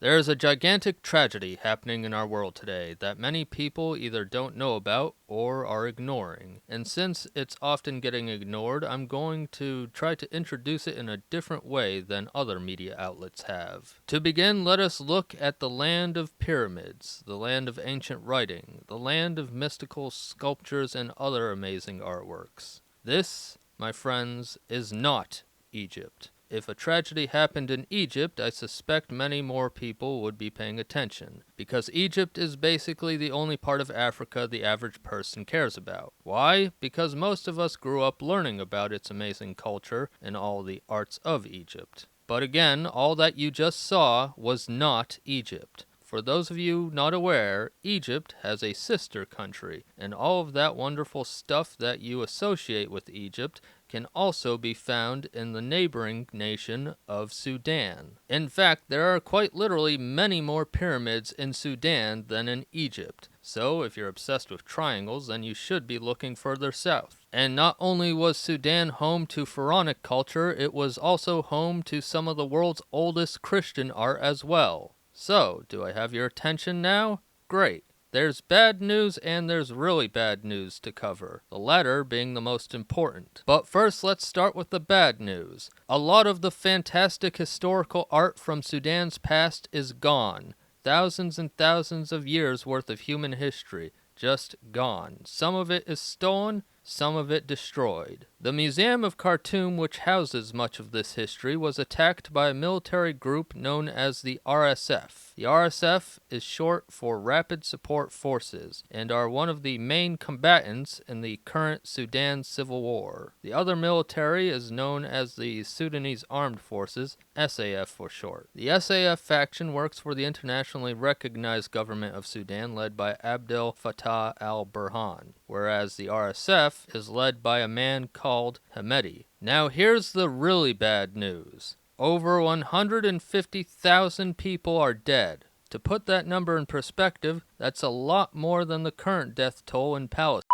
There is a gigantic tragedy happening in our world today that many people either don't know about or are ignoring. And since it's often getting ignored, I'm going to try to introduce it in a different way than other media outlets have. To begin, let us look at the land of pyramids, the land of ancient writing, the land of mystical sculptures and other amazing artworks. This, my friends, is not Egypt. If a tragedy happened in Egypt, I suspect many more people would be paying attention, because Egypt is basically the only part of Africa the average person cares about. Why? Because most of us grew up learning about its amazing culture and all the arts of Egypt. But again, all that you just saw was not Egypt. For those of you not aware, Egypt has a sister country, and all of that wonderful stuff that you associate with Egypt can also be found in the neighboring nation of Sudan. In fact, there are quite literally many more pyramids in Sudan than in Egypt. So, if you're obsessed with triangles, then you should be looking further south. And not only was Sudan home to pharaonic culture, it was also home to some of the world's oldest Christian art as well. So, do I have your attention now? Great. There's bad news and there's really bad news to cover, the latter being the most important. But first, let's start with the bad news. A lot of the fantastic historical art from Sudan's past is gone. Thousands and thousands of years worth of human history, just gone. Some of it is stolen, some of it destroyed. The Museum of Khartoum, which houses much of this history, was attacked by a military group known as the RSF. The RSF is short for Rapid Support Forces and are one of the main combatants in the current Sudan civil war. The other military is known as the Sudanese Armed Forces, SAF for short. The SAF faction works for the internationally recognized government of Sudan led by Abdel Fattah al-Burhan, whereas the RSF is led by a man called Hamedi. Now here's the really bad news. Over 150,000 people are dead. To put that number in perspective, that's a lot more than the current death toll in Palestine.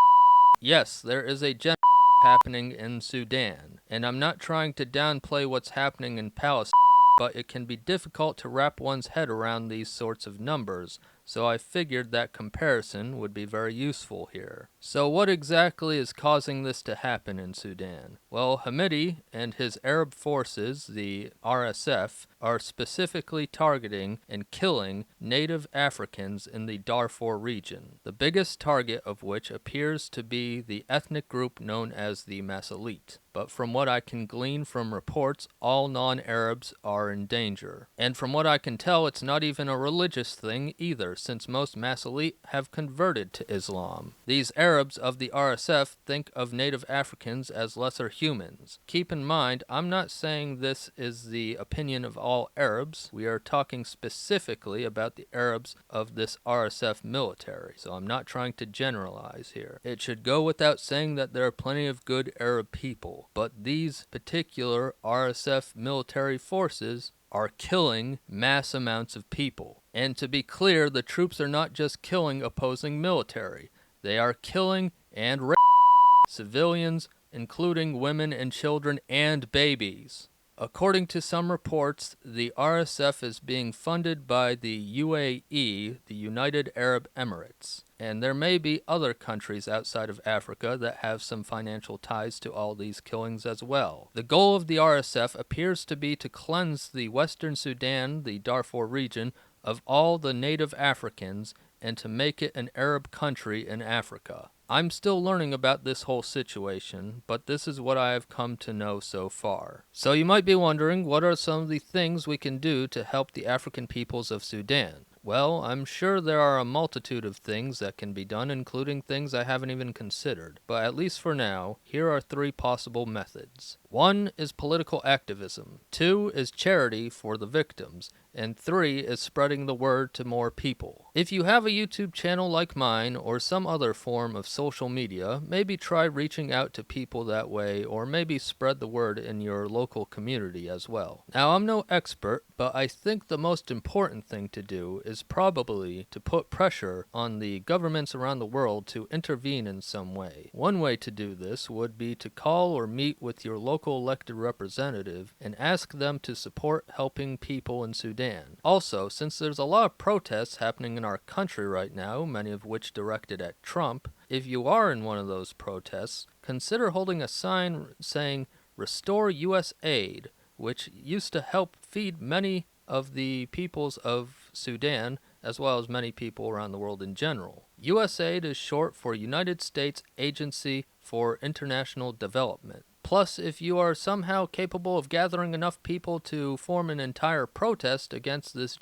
Yes, there is a genocide happening in Sudan, and I'm not trying to downplay what's happening in Palestine, but it can be difficult to wrap one's head around these sorts of numbers, so I figured that comparison would be very useful here. So what exactly is causing this to happen in Sudan? Well, Hamidi and his Arab forces, the RSF, are specifically targeting and killing native Africans in the Darfur region, the biggest target of which appears to be the ethnic group known as the Masalit. But from what I can glean from reports, all non-Arabs are in danger. And from what I can tell, it's not even a religious thing either, since most Masalit have converted to Islam. These Arabs of the RSF think of native Africans as lesser humans. Keep in mind, I'm not saying this is the opinion of all Arabs. We are talking specifically about the Arabs of this RSF military, so I'm not trying to generalize here. It should go without saying that there are plenty of good Arab people, but these particular RSF military forces are killing mass amounts of people. And to be clear, the troops are not just killing opposing military. They are killing and raping civilians, including women and children and babies. According to some reports, the RSF is being funded by the UAE, the United Arab Emirates, and there may be other countries outside of Africa that have some financial ties to all these killings as well. The goal of the RSF appears to be to cleanse the Western Sudan, the Darfur region, of all the native Africans and to make it an Arab country in Africa. I'm still learning about this whole situation, but this is what I have come to know so far. So you might be wondering, what are some of the things we can do to help the African peoples of Sudan? Well, I'm sure there are a multitude of things that can be done, including things I haven't even considered. But at least for now, here are 3 possible methods. 1 is political activism. 2 is charity for the victims. And 3 is spreading the word to more people. If you have a YouTube channel like mine or some other form of social media, maybe try reaching out to people that way, or maybe spread the word in your local community as well. Now, I'm no expert, but I think the most important thing to do is probably to put pressure on the governments around the world to intervene in some way. One way to do this would be to call or meet with your local elected representative and ask them to support helping people in Sudan Sudan. Also, since there's a lot of protests happening in our country right now, many of which directed at Trump, if you are in one of those protests, consider holding a sign saying, "Restore U.S. Aid," which used to help feed many of the peoples of Sudan, as well as many people around the world in general. USAID is short for United States Agency for International Development. Plus, if you are somehow capable of gathering enough people to form an entire protest against this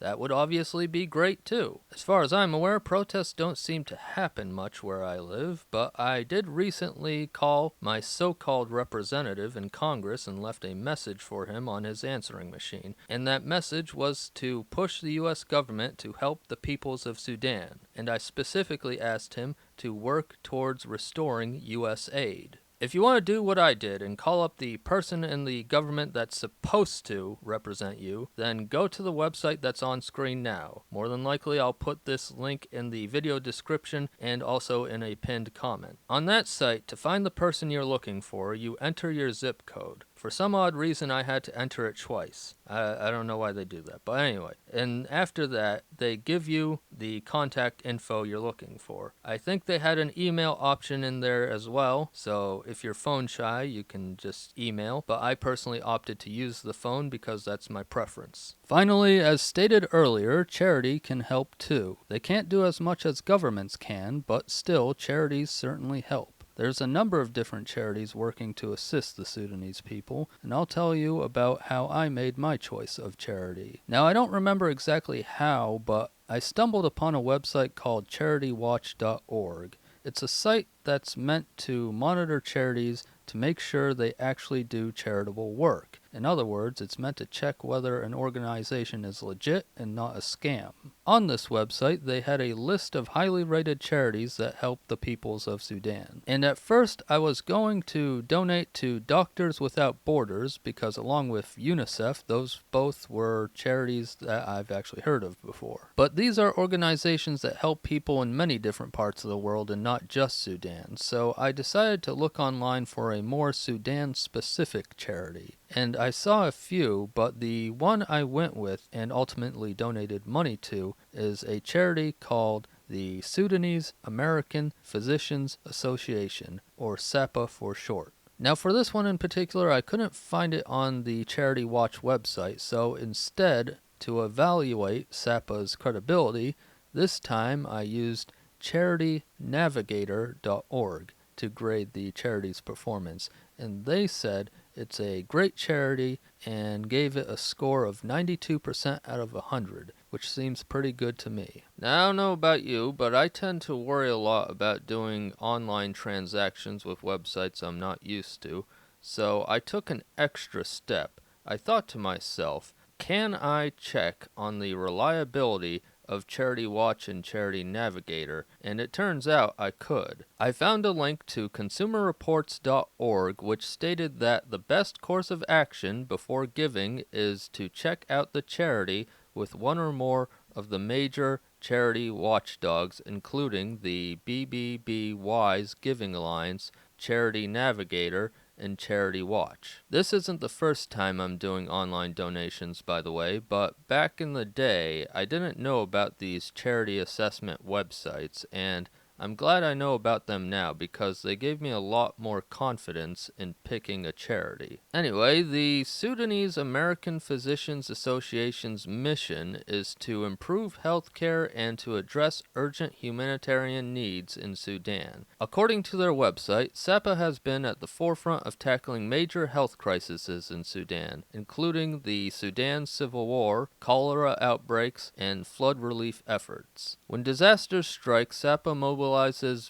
that would obviously be great too. As far as I'm aware, protests don't seem to happen much where I live, but I did recently call my so-called representative in Congress and left a message for him on his answering machine. And that message was to push the US government to help the peoples of Sudan. And I specifically asked him to work towards restoring US aid. If you want to do what I did and call up the person in the government that's supposed to represent you, then go to the website that's on screen now. More than likely, I'll put this link in the video description and also in a pinned comment. On that site, to find the person you're looking for, you enter your zip code. For some odd reason, I had to enter it twice. I don't know why they do that, but anyway. And after that, they give you the contact info you're looking for. I think they had an email option in there as well, so if you're phone shy, you can just email, but I personally opted to use the phone because that's my preference. Finally, as stated earlier, charity can help too. They can't do as much as governments can, but still, charities certainly help. There's a number of different charities working to assist the Sudanese people, and I'll tell you about how I made my choice of charity. Now, I don't remember exactly how, but I stumbled upon a website called CharityWatch.org. It's a site that's meant to monitor charities to make sure they actually do charitable work. In other words, it's meant to check whether an organization is legit and not a scam. On this website, they had a list of highly rated charities that help the peoples of Sudan. And at first, I was going to donate to Doctors Without Borders because along with UNICEF, those both were charities that I've actually heard of before. But these are organizations that help people in many different parts of the world and not just Sudan. So I decided to look online for a more Sudan-specific charity. And I saw a few, but the one I went with and ultimately donated money to is a charity called the Sudanese American Physicians Association, or SAPA for short. Now for this one in particular, I couldn't find it on the Charity Watch website, so instead, to evaluate SAPA's credibility, this time I used charitynavigator.org to grade the charity's performance, and they said it's a great charity and gave it a score of 92% out of 100, which seems pretty good to me. Now, I don't know about you, but I tend to worry a lot about doing online transactions with websites I'm not used to, so I took an extra step. I thought to myself, can I check on the reliability of Charity Watch and Charity Navigator, and it turns out I could. I found a link to consumerreports.org which stated that the best course of action before giving is to check out the charity with one or more of the major charity watchdogs, including the BBBY's Giving Alliance, Charity Navigator, and Charity Watch. This isn't the first time I'm doing online donations, by the way, but back in the day, I didn't know about these charity assessment websites, and I'm glad I know about them now because they gave me a lot more confidence in picking a charity. Anyway, the Sudanese American Physicians Association's mission is to improve healthcare and to address urgent humanitarian needs in Sudan. According to their website, SAPA has been at the forefront of tackling major health crises in Sudan, including the Sudan Civil War, cholera outbreaks, and flood relief efforts. When disasters strike, SAPA mobilizes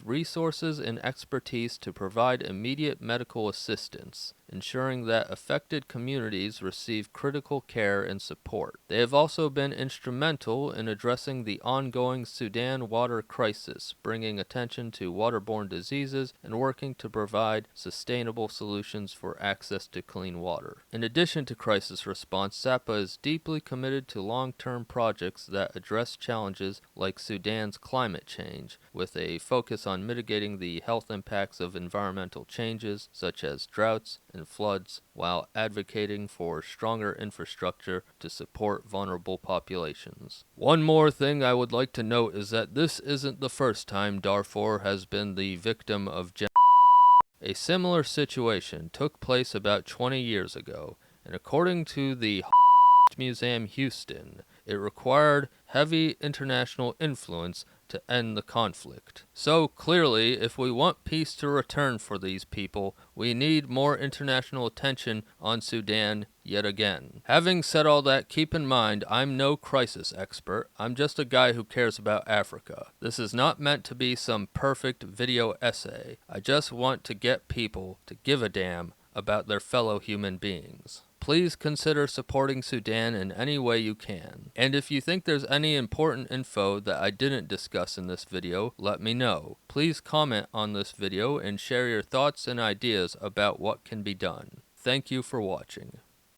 resources and expertise to provide immediate medical assistance, ensuring that affected communities receive critical care and support. They have also been instrumental in addressing the ongoing Sudan water crisis, bringing attention to waterborne diseases and working to provide sustainable solutions for access to clean water. In addition to crisis response, SAPA is deeply committed to long-term projects that address challenges like Sudan's climate change, with a focus on mitigating the health impacts of environmental changes such as droughts and floods while advocating for stronger infrastructure to support vulnerable populations. One more thing I would like to note is that this isn't the first time Darfur has been the victim of a similar situation took place about 20 years ago, and according to the Museum Houston, it required heavy international influence to end the conflict. So clearly, if we want peace to return for these people, we need more international attention on Sudan yet again. Having said all that, keep in mind, I'm no crisis expert. I'm just a guy who cares about Africa. This is not meant to be some perfect video essay. I just want to get people to give a damn about their fellow human beings. Please consider supporting Sudan in any way you can. And if you think there's any important info that I didn't discuss in this video, let me know. Please comment on this video and share your thoughts and ideas about what can be done. Thank you for watching.